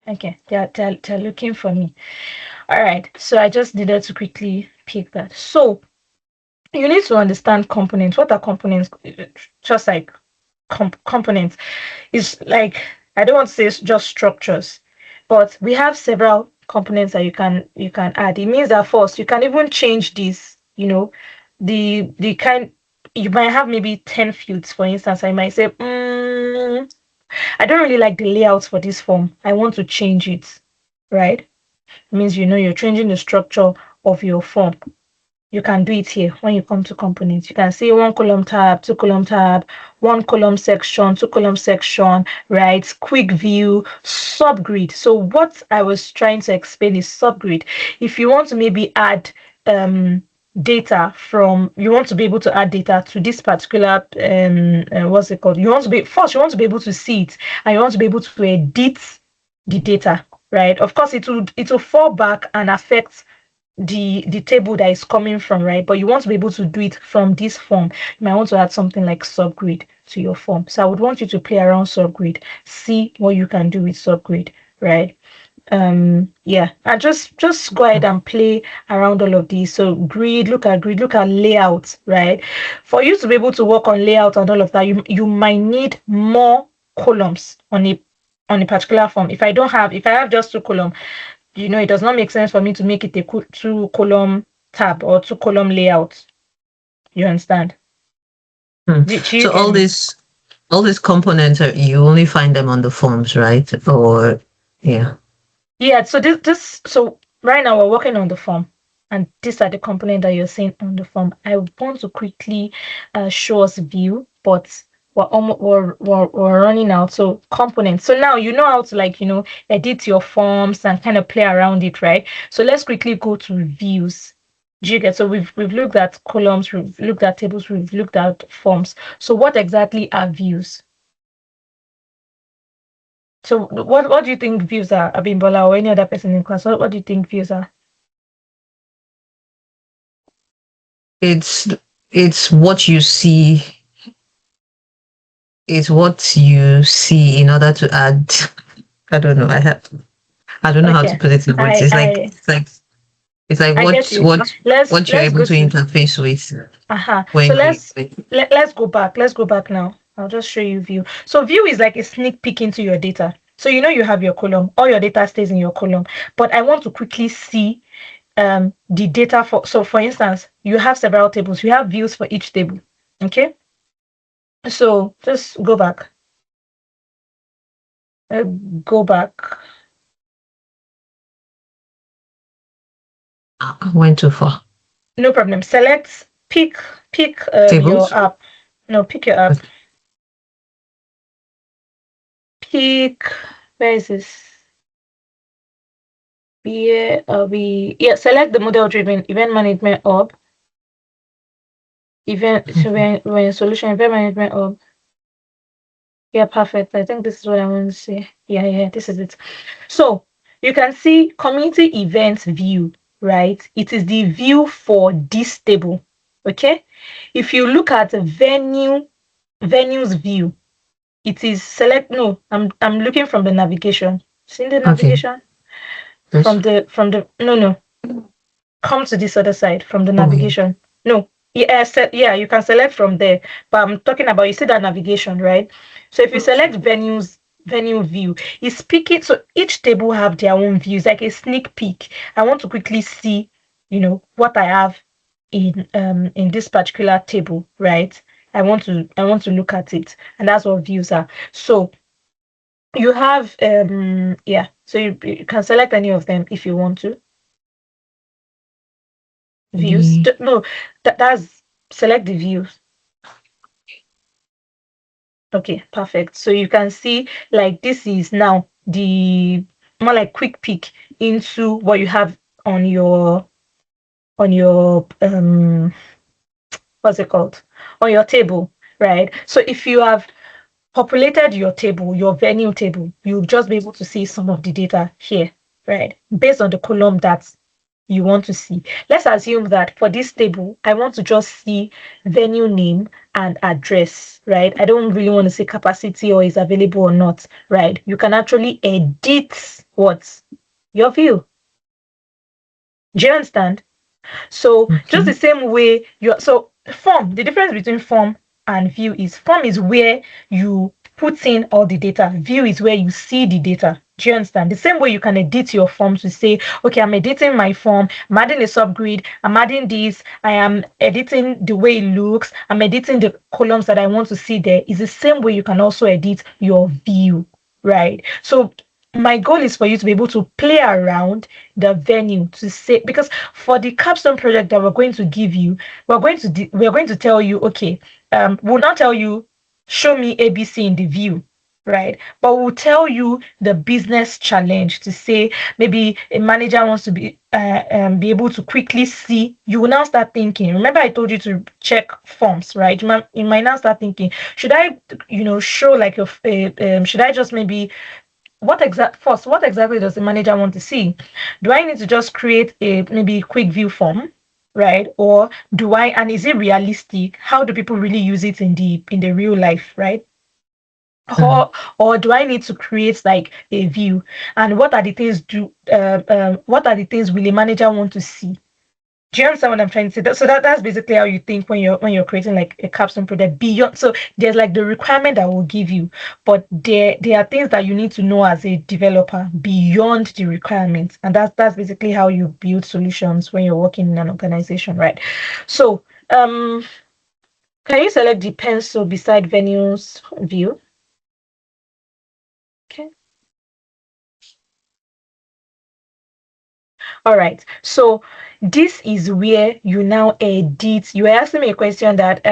Okay, they're looking for me. All right, so I just needed to quickly pick that. So you need to understand components. What are components? Just like components is like, I don't want to say it's just structures, but we have several components that you can add. It means that first you can even change this. The kind, you might have maybe 10 fields. For instance, I might say, I don't really like the layouts for this form. I want to change it, right? It means you're changing the structure of your form. You can do it here when you come to components. You can see one column tab, two column tab, one column section, two column section, right? Quick view, subgrid. So what I was trying to explain is subgrid. If you want to maybe add data from, you want to be able to add data to this particular what's it called? You want to be able to see it, and you want to be able to edit the data, right? Of course, it will fall back and affect the table that is coming from, right? But you want to be able to do it from this form. You might want to add something like subgrid to your form. So I would want you to play around subgrid, see what you can do with subgrid, right? Yeah, and just go ahead and play around all of these. So grid, look at layout, right? For you to be able to work on layout and all of that, you might need more columns on a particular form. If I have just two column, it does not make sense for me to make it a two column tab or two column layout. You understand? Hmm. Do you So get me? all these components you only find them on the forms, right? Or yeah. Yeah, so so right now we're working on the form, and these are the components that you're seeing on the form. I want to quickly show us view, but we're running out. So components. So now you know how to edit your forms and kind of play around it, right? So let's quickly go to views. Do you get? So we've looked at columns, we've looked at tables, we've looked at forms. So what exactly are views? So what do you think views are, Abimbola, or any other person in class? What do you think views are? It's it's what you see. It's what you see in order to add. I don't know. I don't know how to Okay, put it in words. I I It's like I get you. what you're Let's able go to to interface with So when you. let's go back. Let's go back now. I'll just show you view. So view is like a sneak peek into your data. So you have your column. All your data stays in your column. But I want to quickly see the data for instance, you have several tables. You have views for each table. Okay. So just go back. Uh, Go back. I went too far. No problem. Pick your Tables. app. No, pick your app. Pick Where is this? Select the model driven event management hub. When solution event management hub. Yeah, perfect. I think this is what I want to say. Yeah, this is it. So you can see community events view, right? It is the view for this table. Okay. If you look at the venues view, it is select no, I'm looking from the navigation. See the Okay. navigation? Yes. From the no, come to this other side from the Oh yeah. navigation. No, yeah, you can select from there. But I'm talking about, you see that navigation, right? So if you select venue view, it's picking. So each table have their own views, like a sneak peek. I want to quickly see, what I have in this particular table, right? I want to look at it, and that's what views are. So you have so you can select any of them if you want to. Views. The No, that's select the views. Okay, perfect. So you can see like this is now the more like quick peek into what you have on your what's it called? On your table, right? So if you have populated your table, your venue table, you'll just be able to see some of the data here, right? Based on the column that you want to see. Let's assume that for this table, I want to just see venue name and address, right? I don't really want to see capacity or is available or not, right? You can actually edit what? Your view. Do you understand? So just okay. the same way form, the difference between form and view is form is where you put in all the data. View is where you see the data. Do you understand? The same way you can edit your form to say, okay, I'm editing my form, I'm adding a subgrid, I'm adding this, I am editing the way it looks, I'm editing the columns that I want to see there. Is the same way you can also edit your view, right? So my goal is for you to be able to play around the venue to say, because for the capstone project that we're going to give you, we're going to tell you, okay, we'll not tell you show me ABC in the view, right? But we'll tell you the business challenge to say maybe a manager wants to be able to quickly see. You will now start thinking. Remember, I told you to check forms, right? You might now start thinking, should I, show like should I just maybe what exactly does the manager want to see? Do I need to just create a maybe quick view form, right? Or and is it realistic? How do people really use it in the real life, right? or do I need to create like a view? And what are the things what are the things will a manager want to see? Do you understand what I'm trying to say? So that's basically how you think when you're creating like a capstone project beyond. So there's like the requirement that will give you, but there are things that you need to know as a developer beyond the requirements, and that's basically how you build solutions when you're working in an organization, right? So can you select the pencil beside venues view? Okay. All right. So this is where you now edit. You were asking me a question that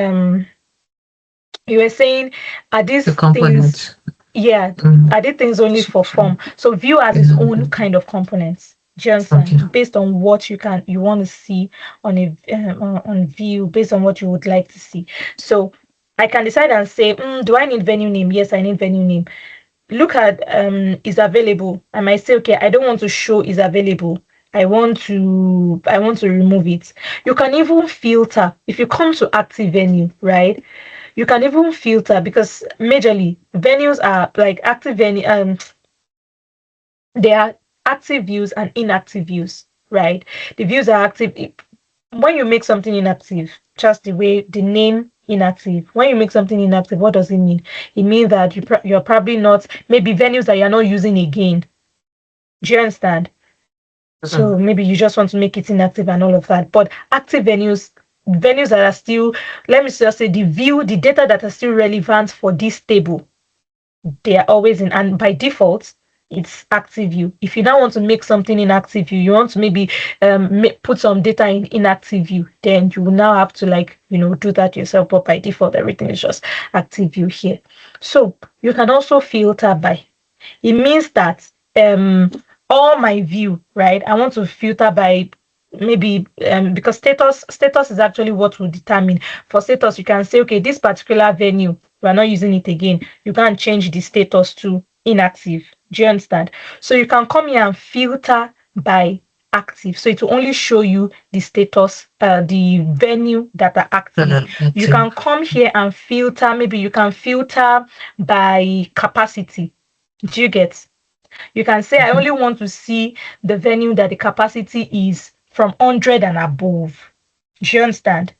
you were saying, are The these things, components. yeah, Mm. are these things only for form? So view has its own kind of components. Do you Okay. understand? Based on what you want to see on a on view, based on what you would like to see. So I can decide and say, do I need venue name? Yes, I need venue name. Look at is available. I might say, okay, I don't want to show is available. I want to remove it. You can even filter if you come to active venue, right? You can even filter because majorly venues are like active venue. There are active views and inactive views, right? The views are active when you make something inactive. Just the way the name inactive. When you make something inactive, what does it mean? It means that you're probably not maybe venues that you're not using again. Do you understand? So Mhm. maybe you just want to make it inactive and all of that. But active venues that are still, let me just say, the data that are still relevant for this table, they are always in. And by default, it's active view. If you now want to make something in active view, you want to maybe put some data in inactive view, then you will now have to like do that yourself. But by default, everything is just active view here. So you can also filter by. It means that all my view, right? I want to filter by maybe because status is actually what will determine. For status, you can say, okay, this particular venue, we're not using it again. You can change the status to inactive. Do you understand? So you can come here and filter by active. So it will only show you the status, the venue that are active. You Active. can come here and filter, maybe you can filter by capacity. Do you get? You can say, I only want to see the venue that the capacity is from 100 and above. Do you understand?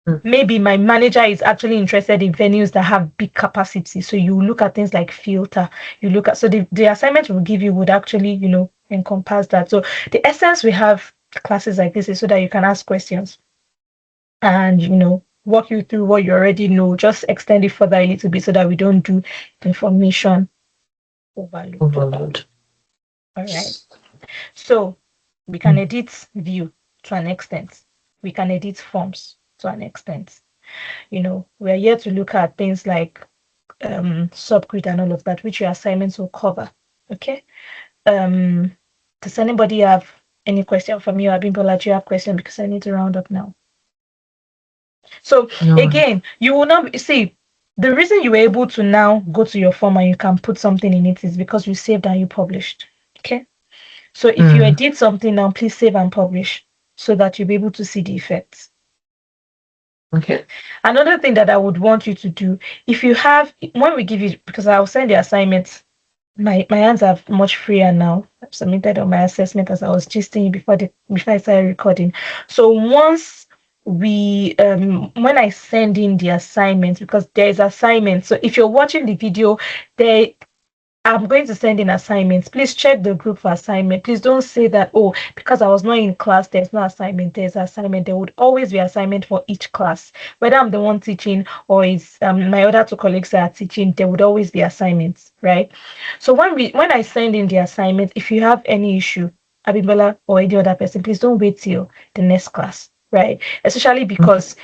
Mm. Maybe my manager is actually interested in venues that have big capacity. So you look at things like filter. You look at, so the assignment will give you would actually, encompass that. So the essence we have classes like this is so that you can ask questions and, walk you through what you already know. Just extend it further a little bit so that we don't do information overload. Overload. All right. So we can edit view to an extent. We can edit forms to an extent. We're here to look at things like subgrid and all of that, which your assignments will cover. Okay. Um, does anybody have any question for me or Abimbola? Do you have question because I need to round up now? So No. again, you will not see the reason you were able to now go to your form and you can put something in it is because you saved and you published. Okay. So if you Mm. edit something now, please save and publish so that you'll be able to see the effects. Okay. Another thing that I would want you to do, if you have, when we give you, because I'll send the assignments, my hands are much freer now. I've submitted all my assessment as I was gisting you before I started recording. So once when I send in the assignments, because there is assignments. So if you're watching the video, there I'm going to send in assignments. Please check the group for assignment. Please don't say that, oh, because I was not in class, there's no assignment. There's assignment. There would always be assignment for each class. Whether I'm the one teaching or it's my other two colleagues that are teaching, there would always be assignments, right? So when I send in the assignment, if you have any issue, Abimbola or any other person, please don't wait till the next class, right? Especially because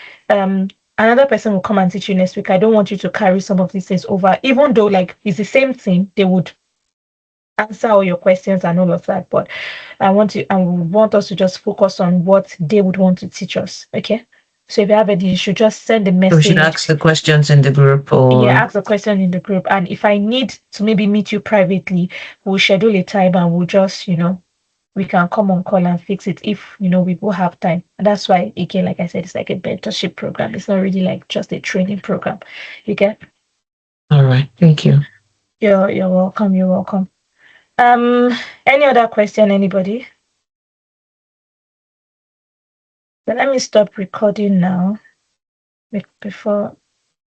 another person will come and teach you next week. I don't want you to carry some of these things over, even though like it's the same thing, they would answer all your questions and all of that. But I want us to just focus on what they would want to teach us. Okay. So if you have any issue, just send a So we should message. ask the questions in the group Yeah, or ask a question in the group. And if I need to maybe meet you privately, we'll schedule a time and we'll just, we can come on call and fix it if we will have time. And that's why again, like I said, it's like a mentorship program. It's not really like just a training program. You get? all right. Thank you. You're welcome. You're welcome. Any other question, anybody? So let me stop recording now before